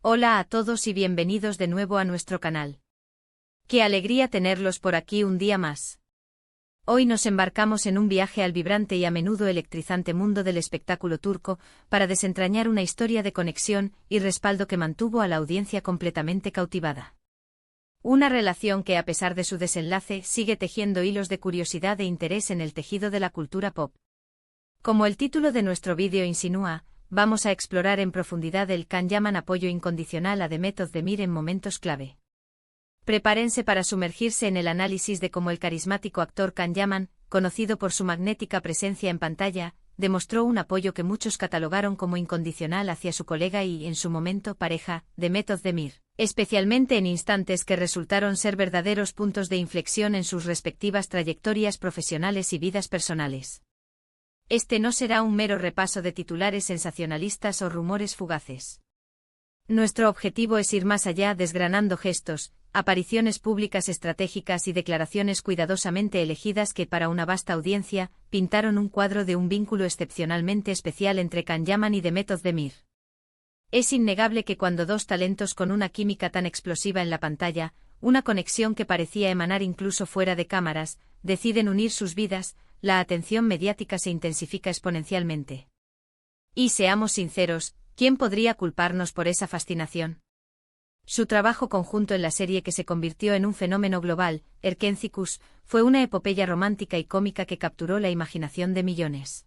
Hola a todos y bienvenidos de nuevo a nuestro canal. Qué alegría tenerlos por aquí un día más. Hoy nos embarcamos en un viaje al vibrante y a menudo electrizante mundo del espectáculo turco para desentrañar una historia de conexión y respaldo que mantuvo a la audiencia completamente cautivada. Una relación que, a pesar de su desenlace, sigue tejiendo hilos de curiosidad e interés en el tejido de la cultura pop. Como el título de nuestro vídeo insinúa, vamos a explorar en profundidad el Can Yaman apoyo incondicional a Demet Özdemir en momentos clave. Prepárense para sumergirse en el análisis de cómo el carismático actor Can Yaman, conocido por su magnética presencia en pantalla, demostró un apoyo que muchos catalogaron como incondicional hacia su colega y, en su momento, pareja, Demet Özdemir, especialmente en instantes que resultaron ser verdaderos puntos de inflexión en sus respectivas trayectorias profesionales y vidas personales. Este no será un mero repaso de titulares sensacionalistas o rumores fugaces. Nuestro objetivo es ir más allá desgranando gestos, apariciones públicas estratégicas y declaraciones cuidadosamente elegidas que para una vasta audiencia pintaron un cuadro de un vínculo excepcionalmente especial entre Can Yaman y Demet Özdemir. Es innegable que cuando dos talentos con una química tan explosiva en la pantalla, una conexión que parecía emanar incluso fuera de cámaras, deciden unir sus vidas, la atención mediática se intensifica exponencialmente. Y seamos sinceros, ¿quién podría culparnos por esa fascinación? Su trabajo conjunto en la serie que se convirtió en un fenómeno global, Erkenzicus, fue una epopeya romántica y cómica que capturó la imaginación de millones.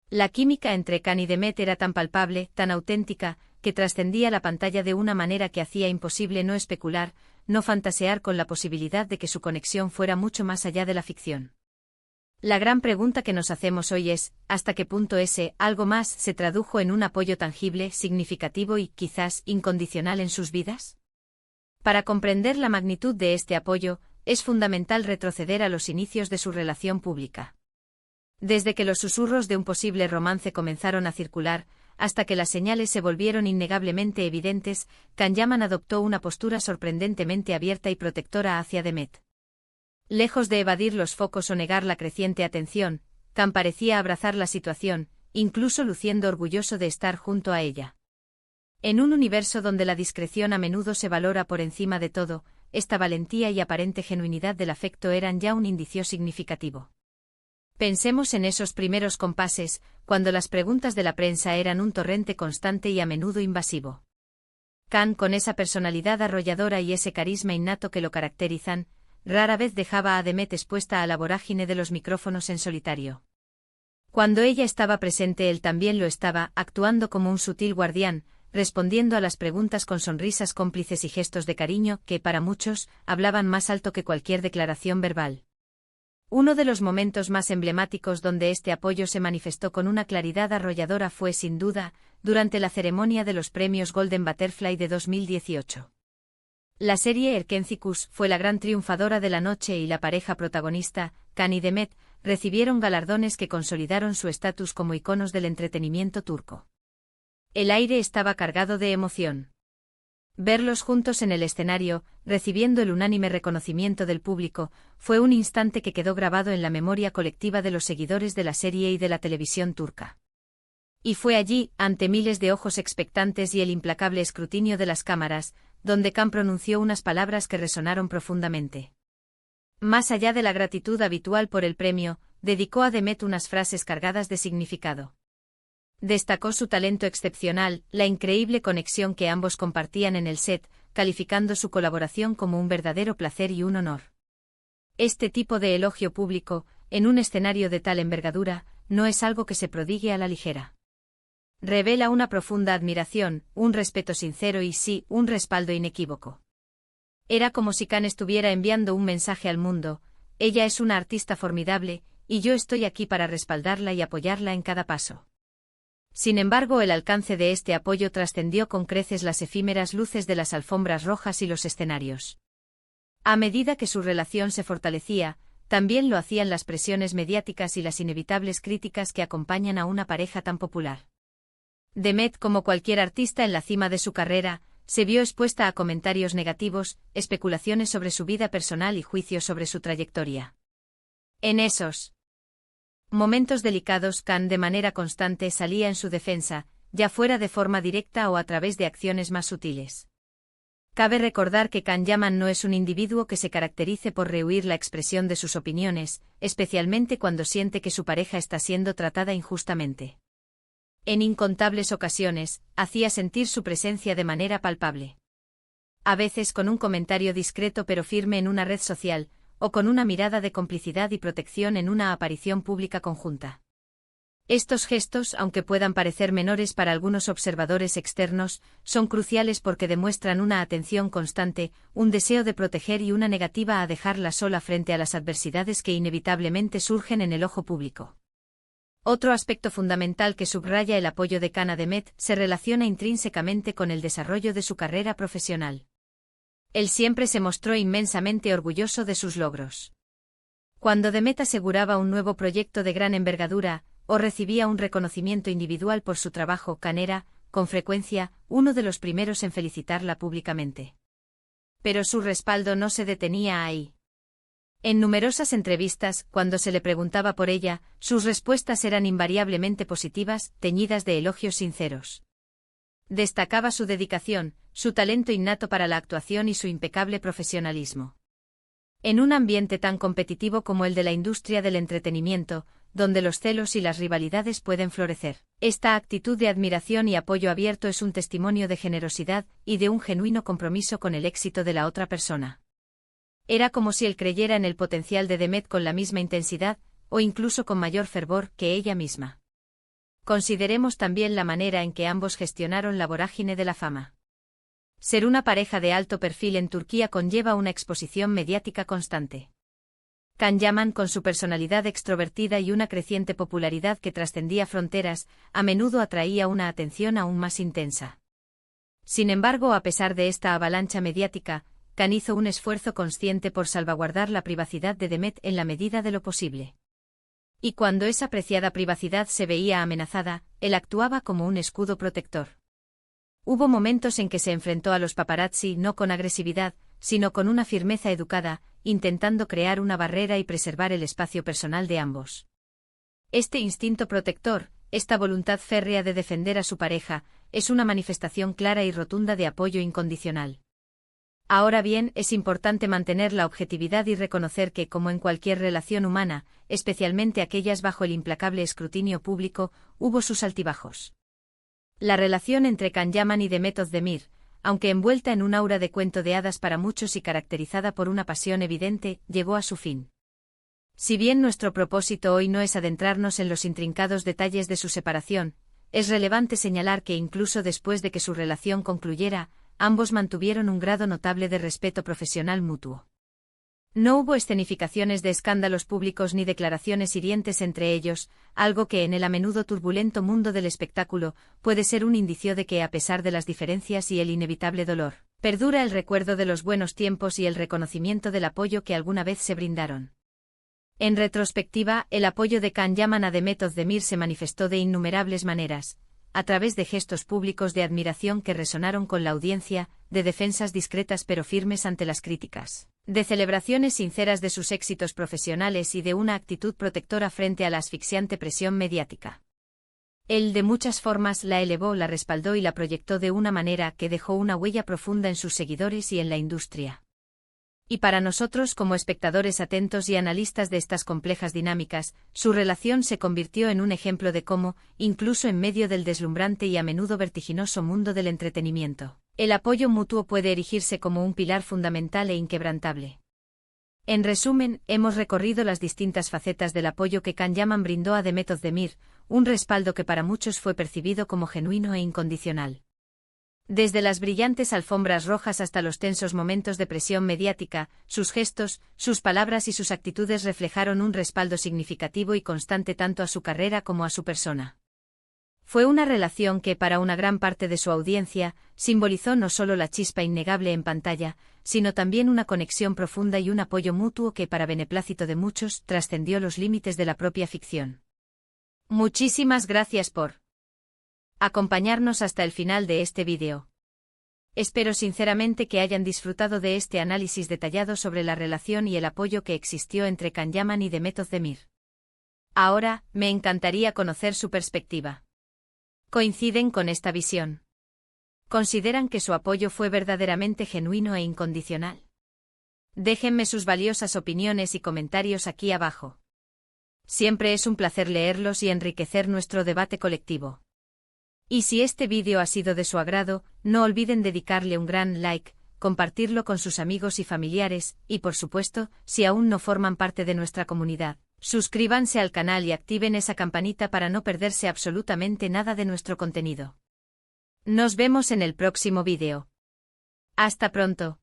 La química entre Can y Demet era tan palpable, tan auténtica, que trascendía la pantalla de una manera que hacía imposible no especular, no fantasear con la posibilidad de que su conexión fuera mucho más allá de la ficción. La gran pregunta que nos hacemos hoy es, ¿hasta qué punto ese algo más se tradujo en un apoyo tangible, significativo y, quizás, incondicional en sus vidas? Para comprender la magnitud de este apoyo, es fundamental retroceder a los inicios de su relación pública. Desde que los susurros de un posible romance comenzaron a circular, hasta que las señales se volvieron innegablemente evidentes, Can Yaman adoptó una postura sorprendentemente abierta y protectora hacia Demet. Lejos de evadir los focos o negar la creciente atención, Can parecía abrazar la situación, incluso luciendo orgulloso de estar junto a ella. En un universo donde la discreción a menudo se valora por encima de todo, esta valentía y aparente genuinidad del afecto eran ya un indicio significativo. Pensemos en esos primeros compases, cuando las preguntas de la prensa eran un torrente constante y a menudo invasivo. Can, con esa personalidad arrolladora y ese carisma innato que lo caracterizan, rara vez dejaba a Demet expuesta a la vorágine de los micrófonos en solitario. Cuando ella estaba presente él también lo estaba, actuando como un sutil guardián, respondiendo a las preguntas con sonrisas cómplices y gestos de cariño que, para muchos, hablaban más alto que cualquier declaración verbal. Uno de los momentos más emblemáticos donde este apoyo se manifestó con una claridad arrolladora fue, sin duda, durante la ceremonia de los premios Golden Butterfly de 2018. La serie Erkenzicus fue la gran triunfadora de la noche y la pareja protagonista, Can y Demet, recibieron galardones que consolidaron su estatus como iconos del entretenimiento turco. El aire estaba cargado de emoción. Verlos juntos en el escenario, recibiendo el unánime reconocimiento del público, fue un instante que quedó grabado en la memoria colectiva de los seguidores de la serie y de la televisión turca. Y fue allí, ante miles de ojos expectantes y el implacable escrutinio de las cámaras, donde Can pronunció unas palabras que resonaron profundamente. Más allá de la gratitud habitual por el premio, dedicó a Demet unas frases cargadas de significado. Destacó su talento excepcional, la increíble conexión que ambos compartían en el set, calificando su colaboración como un verdadero placer y un honor. Este tipo de elogio público, en un escenario de tal envergadura, no es algo que se prodigue a la ligera. Revela una profunda admiración, un respeto sincero y sí, un respaldo inequívoco. Era como si Can estuviera enviando un mensaje al mundo: ella es una artista formidable, y yo estoy aquí para respaldarla y apoyarla en cada paso. Sin embargo, el alcance de este apoyo trascendió con creces las efímeras luces de las alfombras rojas y los escenarios. A medida que su relación se fortalecía, también lo hacían las presiones mediáticas y las inevitables críticas que acompañan a una pareja tan popular. Demet, como cualquier artista en la cima de su carrera, se vio expuesta a comentarios negativos, especulaciones sobre su vida personal y juicios sobre su trayectoria. En esos momentos delicados, Can de manera constante salía en su defensa, ya fuera de forma directa o a través de acciones más sutiles. Cabe recordar que Can Yaman no es un individuo que se caracterice por rehuir la expresión de sus opiniones, especialmente cuando siente que su pareja está siendo tratada injustamente. En incontables ocasiones, hacía sentir su presencia de manera palpable. A veces con un comentario discreto pero firme en una red social, o con una mirada de complicidad y protección en una aparición pública conjunta. Estos gestos, aunque puedan parecer menores para algunos observadores externos, son cruciales porque demuestran una atención constante, un deseo de proteger y una negativa a dejarla sola frente a las adversidades que inevitablemente surgen en el ojo público. Otro aspecto fundamental que subraya el apoyo de Can a Demet se relaciona intrínsecamente con el desarrollo de su carrera profesional. Él siempre se mostró inmensamente orgulloso de sus logros. Cuando Demet aseguraba un nuevo proyecto de gran envergadura, o recibía un reconocimiento individual por su trabajo, Can era, con frecuencia, uno de los primeros en felicitarla públicamente. Pero su respaldo no se detenía ahí. En numerosas entrevistas, cuando se le preguntaba por ella, sus respuestas eran invariablemente positivas, teñidas de elogios sinceros. Destacaba su dedicación, su talento innato para la actuación y su impecable profesionalismo. En un ambiente tan competitivo como el de la industria del entretenimiento, donde los celos y las rivalidades pueden florecer, esta actitud de admiración y apoyo abierto es un testimonio de generosidad y de un genuino compromiso con el éxito de la otra persona. Era como si él creyera en el potencial de Demet con la misma intensidad, o incluso con mayor fervor, que ella misma. Consideremos también la manera en que ambos gestionaron la vorágine de la fama. Ser una pareja de alto perfil en Turquía conlleva una exposición mediática constante. Can Yaman, con su personalidad extrovertida y una creciente popularidad que trascendía fronteras, a menudo atraía una atención aún más intensa. Sin embargo, a pesar de esta avalancha mediática, Can hizo un esfuerzo consciente por salvaguardar la privacidad de Demet en la medida de lo posible. Y cuando esa preciada privacidad se veía amenazada, él actuaba como un escudo protector. Hubo momentos en que se enfrentó a los paparazzi no con agresividad, sino con una firmeza educada, intentando crear una barrera y preservar el espacio personal de ambos. Este instinto protector, esta voluntad férrea de defender a su pareja, es una manifestación clara y rotunda de apoyo incondicional. Ahora bien, es importante mantener la objetividad y reconocer que, como en cualquier relación humana, especialmente aquellas bajo el implacable escrutinio público, hubo sus altibajos. La relación entre Can Yaman y Demet Özdemir, aunque envuelta en un aura de cuento de hadas para muchos y caracterizada por una pasión evidente, llegó a su fin. Si bien nuestro propósito hoy no es adentrarnos en los intrincados detalles de su separación, es relevante señalar que incluso después de que su relación concluyera, ambos mantuvieron un grado notable de respeto profesional mutuo. No hubo escenificaciones de escándalos públicos ni declaraciones hirientes entre ellos, algo que en el a menudo turbulento mundo del espectáculo puede ser un indicio de que, a pesar de las diferencias y el inevitable dolor, perdura el recuerdo de los buenos tiempos y el reconocimiento del apoyo que alguna vez se brindaron. En retrospectiva, el apoyo de Can Yaman a Demet Özdemir se manifestó de innumerables maneras, a través de gestos públicos de admiración que resonaron con la audiencia, de defensas discretas pero firmes ante las críticas, de celebraciones sinceras de sus éxitos profesionales y de una actitud protectora frente a la asfixiante presión mediática. Él de muchas formas la elevó, la respaldó y la proyectó de una manera que dejó una huella profunda en sus seguidores y en la industria. Y para nosotros como espectadores atentos y analistas de estas complejas dinámicas, su relación se convirtió en un ejemplo de cómo, incluso en medio del deslumbrante y a menudo vertiginoso mundo del entretenimiento, el apoyo mutuo puede erigirse como un pilar fundamental e inquebrantable. En resumen, hemos recorrido las distintas facetas del apoyo que Can Yaman brindó a Demet Özdemir, un respaldo que para muchos fue percibido como genuino e incondicional. Desde las brillantes alfombras rojas hasta los tensos momentos de presión mediática, sus gestos, sus palabras y sus actitudes reflejaron un respaldo significativo y constante tanto a su carrera como a su persona. Fue una relación que, para una gran parte de su audiencia, simbolizó no solo la chispa innegable en pantalla, sino también una conexión profunda y un apoyo mutuo que, para beneplácito de muchos, trascendió los límites de la propia ficción. Muchísimas gracias por acompañarnos hasta el final de este vídeo. Espero sinceramente que hayan disfrutado de este análisis detallado sobre la relación y el apoyo que existió entre Can Yaman y Demet Özdemir. Ahora, me encantaría conocer su perspectiva. coinciden con esta visión. Consideran que su apoyo fue verdaderamente genuino e incondicional. Déjenme sus valiosas opiniones y comentarios aquí abajo. Siempre es un placer leerlos y enriquecer nuestro debate colectivo. Y si este vídeo ha sido de su agrado, no olviden dedicarle un gran like, compartirlo con sus amigos y familiares, y por supuesto, si aún no forman parte de nuestra comunidad, suscríbanse al canal y activen esa campanita para no perderse absolutamente nada de nuestro contenido. Nos vemos en el próximo vídeo. Hasta pronto.